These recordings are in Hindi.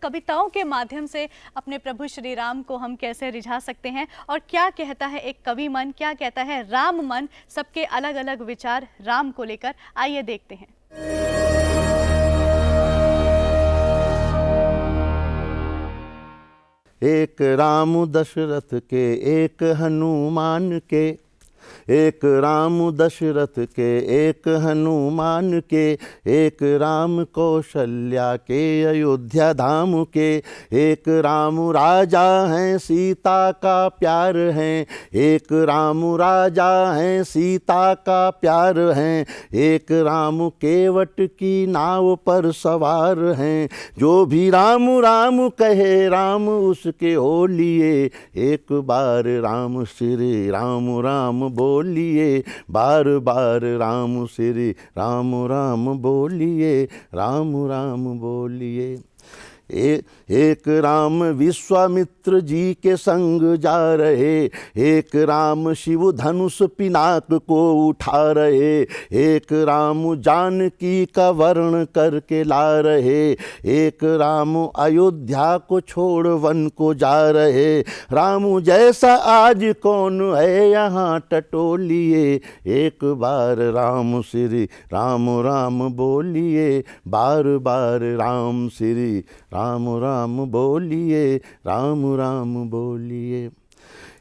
कविताओं के माध्यम से अपने प्रभु श्री राम को हम कैसे रिझा सकते हैं और क्या कहता है एक कवि मन, क्या कहता है राम मन, सबके अलग अलग विचार राम को लेकर, आइए देखते हैं। एक राम दशरथ के, एक हनुमान के, एक राम दशरथ के, एक हनुमान के, एक राम कौशल्या के, अयोध्या धाम के, एक राम राजा हैं सीता का प्यार हैं, एक राम राजा हैं सीता का प्यार हैं, एक राम केवट की नाव पर सवार हैं, जो भी राम राम कहे राम उसके हो लिए, एक बार राम श्री राम राम बोलिए, बार बार राम श्री राम राम बोलिए, राम राम बोलिए। एक राम विश्वामित्र जी के संग जा रहे, एक राम शिव धनुष पिनाक को उठा रहे, एक राम जानकी का वर्ण करके ला रहे, एक राम अयोध्या को छोड़ वन को जा रहे, राम जैसा आज कौन है यहाँ टटोलिए, एक बार राम श्री राम राम बोलिए, बार बार राम श्री राम राम बोलिए, राम राम बोलिए।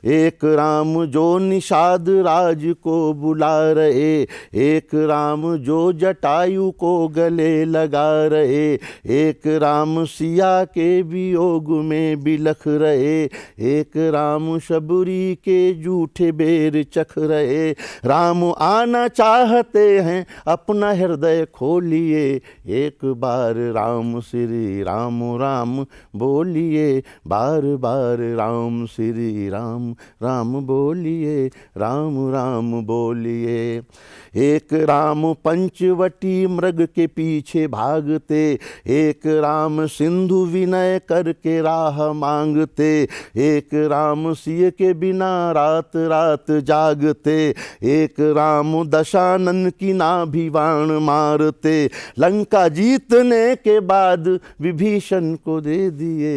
एक राम जो निषाद राज को बुला रहे, एक राम जो जटायु को गले लगा रहे, एक राम सिया के वियोग में बिलख रहे, एक राम शबरी के जूठे बेर चख रहे, राम आना चाहते हैं अपना हृदय खोलिए, एक बार राम श्री राम राम बोलिए, बार बार राम श्री राम राम बोलिए, राम राम बोलिए। एक राम पंचवटी मृग के पीछे भागते, एक राम सिंधु विनय करके राह मांगते, एक राम सिय के बिना रात रात जागते, एक राम दशानन की नाभि बाण मारते, लंका जीतने के बाद विभीषण को दे दिए,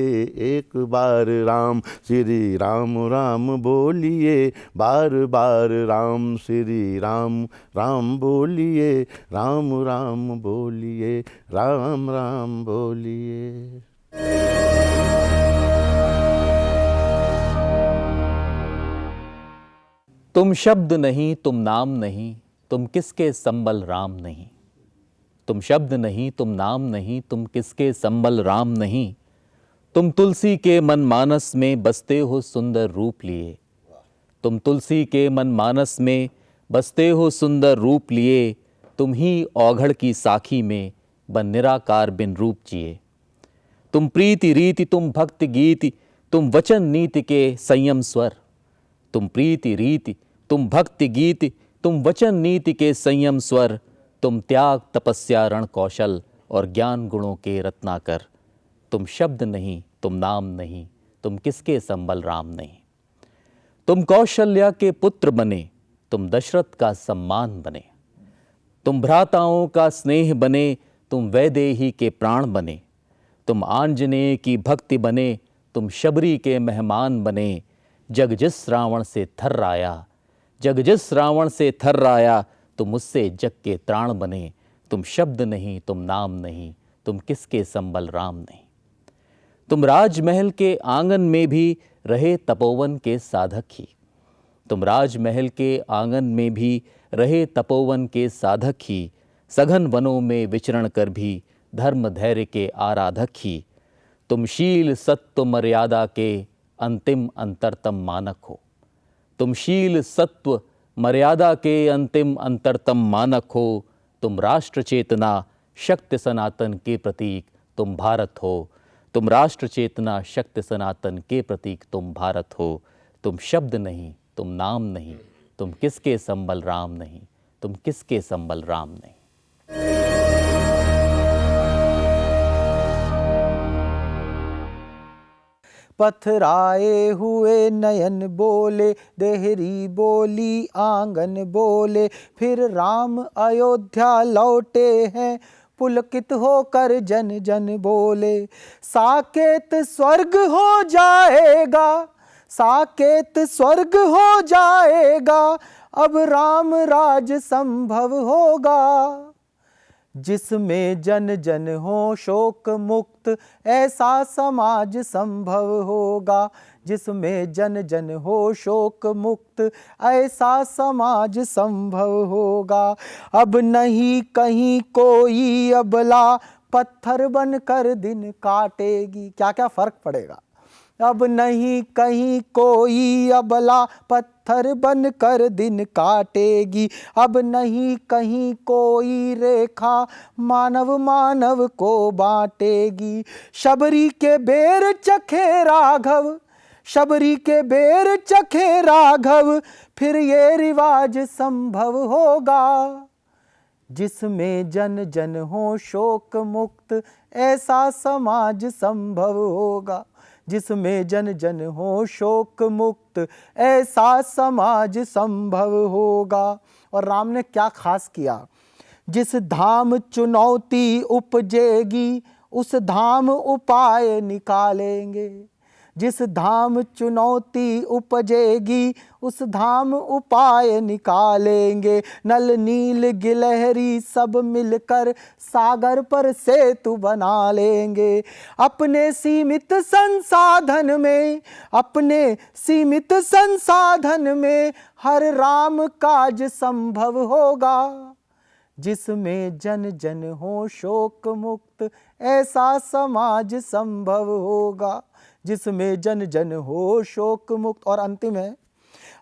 एक बार राम श्री राम राम बोलिए, बार बार राम श्री राम राम बोलिए, राम राम बोलिए, राम राम बोलिए। तुम शब्द नहीं, तुम नाम नहीं, तुम किसके संबल राम नहीं। तुम शब्द नहीं, तुम नाम नहीं, तुम किसके संबल राम नहीं। तुम तुलसी के मन मानस में बसते हो सुंदर रूप लिए। तुम तुलसी के मन मानस में बसते हो सुंदर रूप लिए। तुम ही औघड़ की साखी में बन निराकार बिन रूप जिए। तुम प्रीति रीति, तुम भक्ति गीति, तुम वचन नीति के संयम स्वर। तुम प्रीति रीति, तुम भक्ति गीति, तुम वचन नीति के संयम स्वर। तुम त्याग तपस्या रण कौशल और ज्ञान गुणों के रत्नाकर। तुम शब्द नहीं, तुम नाम नहीं, तुम किसके संबल राम नहीं। तुम कौशल्या के पुत्र बने, तुम दशरथ का सम्मान बने। तुम भ्राताओं का स्नेह बने, तुम वैदेही के प्राण बने। तुम आंजनेय की भक्ति बने, तुम शबरी के मेहमान बने। जग जिस रावण से थर्राया, जग जिस रावण से थर्राया, तुम उससे जग के त्राण बने। तुम शब्द नहीं, तुम नाम नहीं, तुम किसके संबल राम नहीं। तुम राजमहल के आंगन में भी रहे तपोवन के साधक ही। तुम राजमहल के आंगन में भी रहे तपोवन के साधक ही। सघन वनों में विचरण कर भी धर्म धैर्य के आराधक ही। तुम शील सत्व मर्यादा के अंतिम अंतरतम मानक हो। तुम शील सत्व मर्यादा के अंतिम अंतरतम मानक हो। तुम राष्ट्र चेतना शक्ति सनातन के प्रतीक तुम भारत हो। तुम राष्ट्र चेतना शक्ति सनातन के प्रतीक तुम भारत हो। तुम शब्द नहीं, तुम नाम नहीं, तुम किसके संबल राम नहीं, तुम किसके संबल राम नहीं। पथराए हुए नयन बोले, देहरी बोली आंगन बोले, फिर राम अयोध्या लौटे हैं, पुलकित होकर जन जन बोले। साकेत स्वर्ग हो जाएगा, साकेत स्वर्ग हो जाएगा, अब राम राज संभव होगा। जिसमें जन जन हो शोक मुक्त, ऐसा समाज संभव होगा। जिसमें जन जन हो शोक मुक्त, ऐसा समाज संभव होगा। अब नहीं कहीं कोई अबला, पत्थर बनकर दिन काटेगी। क्या क्या फर्क पड़ेगा। अब नहीं कहीं कोई अबला, पत्थर बनकर दिन काटेगी। अब नहीं कहीं कोई रेखा, मानव मानव को बांटेगी। शबरी के बेर चखे राघव, शबरी के बेर चखे राघव, फिर ये रिवाज संभव होगा। जिसमें जन जन हो शोक मुक्त, ऐसा समाज संभव होगा। जिसमें जन जन हो शोक मुक्त, ऐसा समाज संभव होगा। और राम ने क्या खास किया। जिस धाम चुनौती उपजेगी, उस धाम उपाय निकालेंगे। जिस धाम चुनौती उपजेगी, उस धाम उपाय निकालेंगे। नल नील गिलहरी सब मिलकर सागर पर सेतु बना लेंगे। अपने सीमित संसाधन में, अपने सीमित संसाधन में, हर राम काज संभव होगा। जिसमें जन जन हो शोक मुक्त, ऐसा समाज संभव होगा। जिसमें जन जन हो शोक मुक्त। और अंतिम है,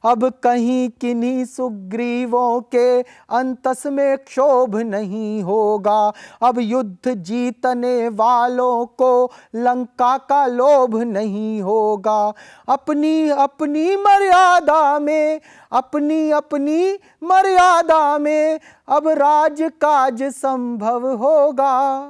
अब कहीं किन्हीं सुग्रीवों के अंतस में क्षोभ नहीं होगा। अब युद्ध जीतने वालों को लंका का लोभ नहीं होगा। अपनी अपनी मर्यादा में, अपनी अपनी मर्यादा में, अब राज काज संभव होगा।